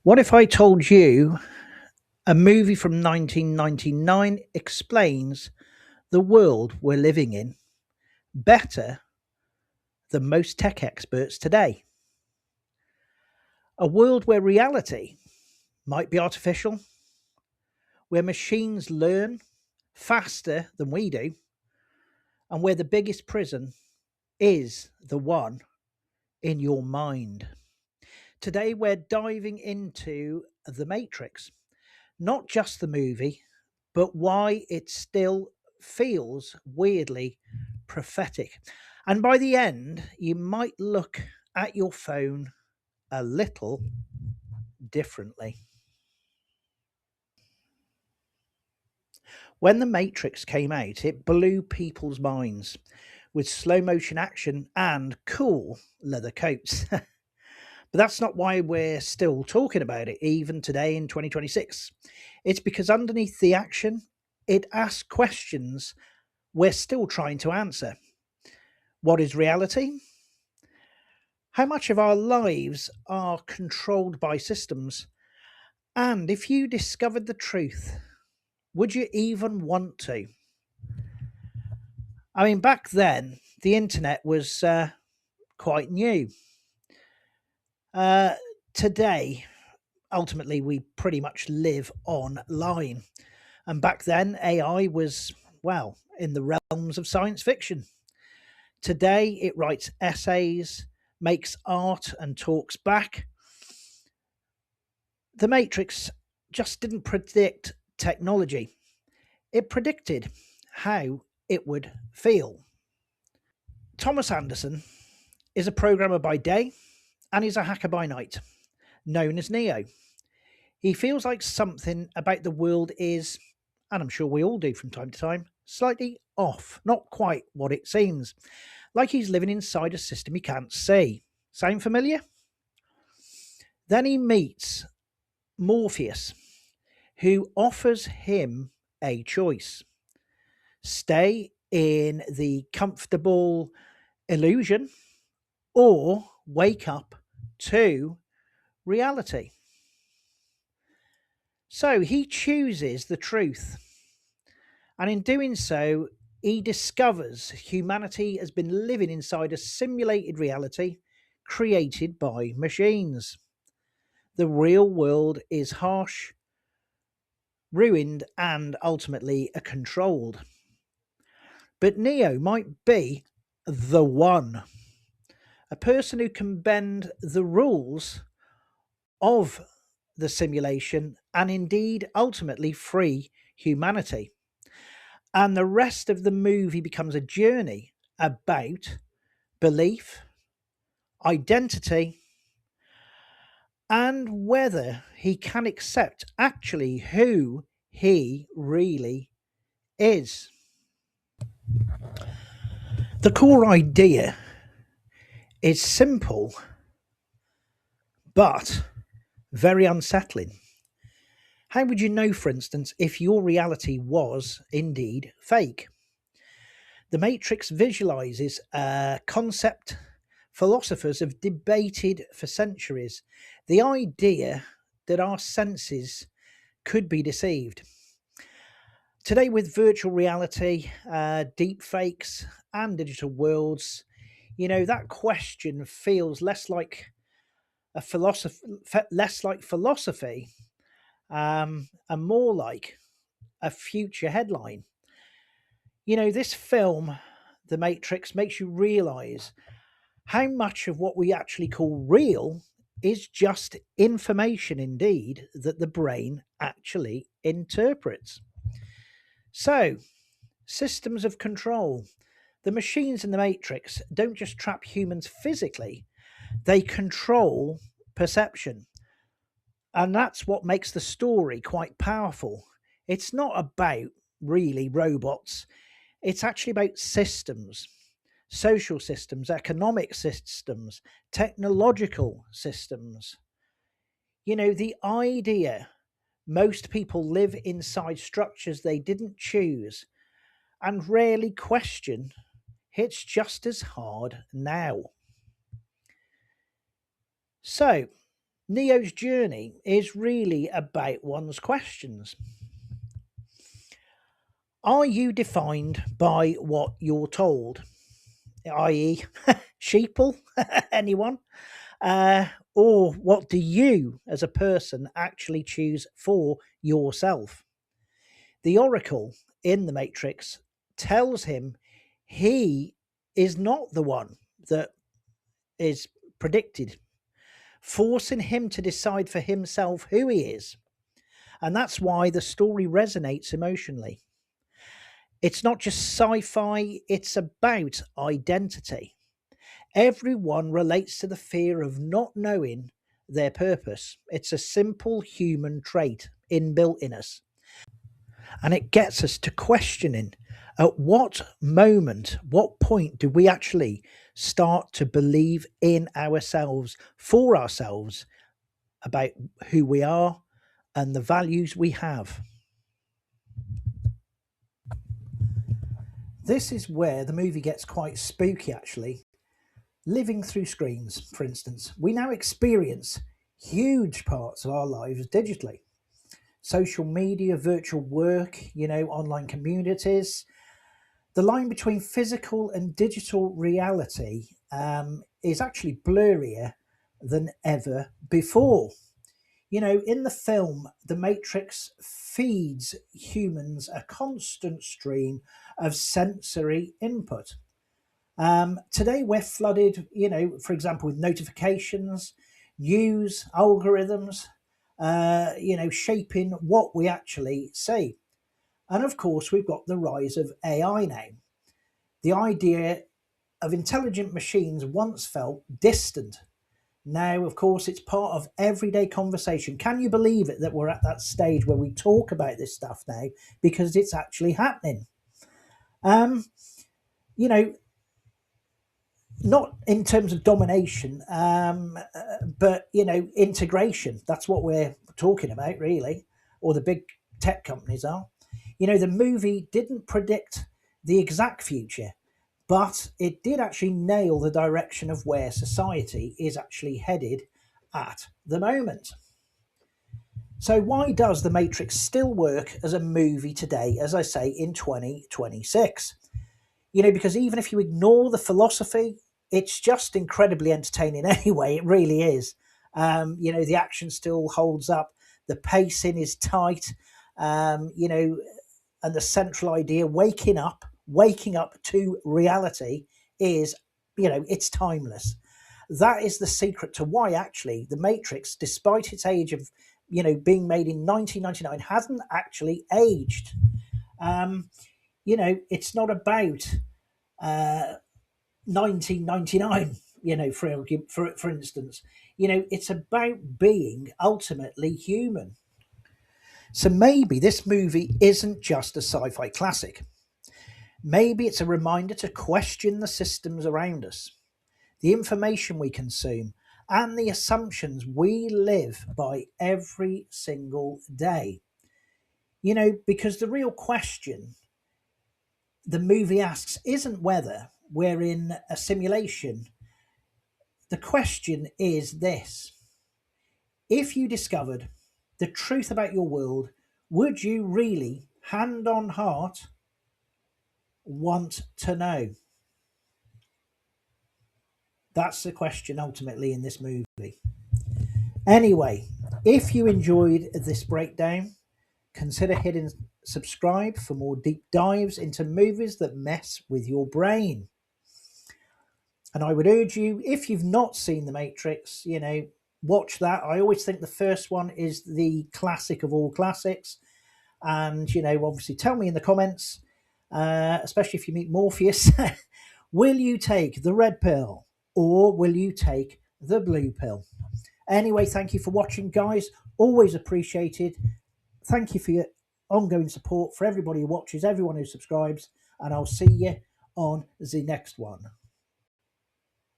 What if I told you a movie from 1999 explains the world we're living in better than most tech experts today? A world where reality might be artificial, where machines learn faster than we do, and where the biggest prison is the one in your mind. Today, we're diving into The Matrix, not just the movie, but why it still feels weirdly prophetic. And by the end, you might look at your phone a little differently. When The Matrix came out, it blew people's minds with slow motion action and cool leather coats. But that's not why we're still talking about it, even today in 2026. It's because underneath the action, it asks questions we're still trying to answer. What is reality? How much of our lives are controlled by systems? And if you discovered the truth, would you even want to? I mean, back then, the internet was quite new. Uh, Today, ultimately, we pretty much live online. And back then, AI was, well, in the realms of science fiction. Today, it writes essays, makes art, and talks back. The Matrix just didn't predict technology, it predicted how it would feel. Thomas Anderson is a programmer by day and he's a hacker by night, known as Neo. He feels like something about the world is, and I'm sure we all do from time to time, slightly off, not quite what it seems, like he's living inside a system he can't see. Sound familiar? Then he meets Morpheus, who offers him a choice: stay in the comfortable illusion or wake up to reality. So he chooses the truth, and in doing so, he discovers humanity has been living inside a simulated reality created by machines. The real world is harsh, ruined, and ultimately controlled. But Neo might be the one, a person who can bend the rules of the simulation and indeed ultimately free humanity. And the rest of the movie becomes a journey about belief, identity, and whether he can accept actually who he really is. The core idea is simple but very unsettling. How would you know, for instance, if your reality was indeed fake? The Matrix visualizes a concept philosophers have debated for centuries: the idea that our senses could be deceived. Today, with virtual reality, deep fakes, and digital worlds, that question feels less like philosophy, and more like a future headline. This film, The Matrix, makes you realize how much of what we actually call real is just information indeed that the brain actually interprets. So, systems of control. The machines in the Matrix don't just trap humans physically, they control perception. And that's what makes the story quite powerful. It's not about really robots, it's actually about systems: social systems, economic systems, technological systems. The idea most people live inside structures they didn't choose and rarely question hits just as hard now. So, Neo's journey is really about one's questions. Are you defined by what you're told, i.e., sheeple? Anyone? Or what do you, as a person, actually choose for yourself? The Oracle in the Matrix tells him he is not the one that is predicted, forcing him to decide for himself who he is. And that's why the story resonates emotionally. It's not just sci fi, it's about identity. Everyone relates to the fear of not knowing their purpose. It's a simple human trait inbuilt in us. And it gets us to questioning at what moment, what point do we actually start to believe in ourselves, for ourselves, about who we are and the values we have. This is where the movie gets quite spooky, actually. Living through screens, for instance, we now experience huge parts of our lives digitally. Social media, virtual work, online communities. The line between physical and digital reality is actually blurrier than ever before. In the film, The Matrix feeds humans a constant stream of sensory input. Today, we're flooded, for example, with notifications, news, algorithms, shaping what we actually see. And of course, we've got the rise of AI now. The idea of intelligent machines once felt distant. Now, of course, it's part of everyday conversation. Can you believe it that we're at that stage where we talk about this stuff now because it's actually happening? Um, you know, not in terms of domination, but integration. That's what we're talking about, really, or the big tech companies are. The movie didn't predict the exact future, but it did actually nail the direction of where society is actually headed at the moment. So, why does The Matrix still work as a movie today, as I say, in 2026? Because even if you ignore the philosophy, it's just incredibly entertaining anyway. It really is. The action still holds up, the pacing is tight, and the central idea, waking up to reality is, it's timeless. That is the secret to why actually The Matrix, despite its age of, being made in 1999, hasn't actually aged. It's not about 1999, for instance. It's about being ultimately human. So maybe this movie isn't just a sci-fi classic. Maybe it's a reminder to question the systems around us, the information we consume, and the assumptions we live by every single day. Because the real question the movie asks isn't whether we're in a simulation. The question is this: if you discovered the truth about your world, would you really, hand on heart, want to know? That's the question ultimately in this movie. Anyway, if you enjoyed this breakdown, consider hitting subscribe for more deep dives into movies that mess with your brain. And I would urge you, if you've not seen The Matrix, watch that. I always think the first one is the classic of all classics. And, obviously tell me in the comments, especially if you meet Morpheus, will you take the red pill or will you take the blue pill? Anyway, thank you for watching, guys. Always appreciated. Thank you for your ongoing support, for everybody who watches, everyone who subscribes, and I'll see you on the next one.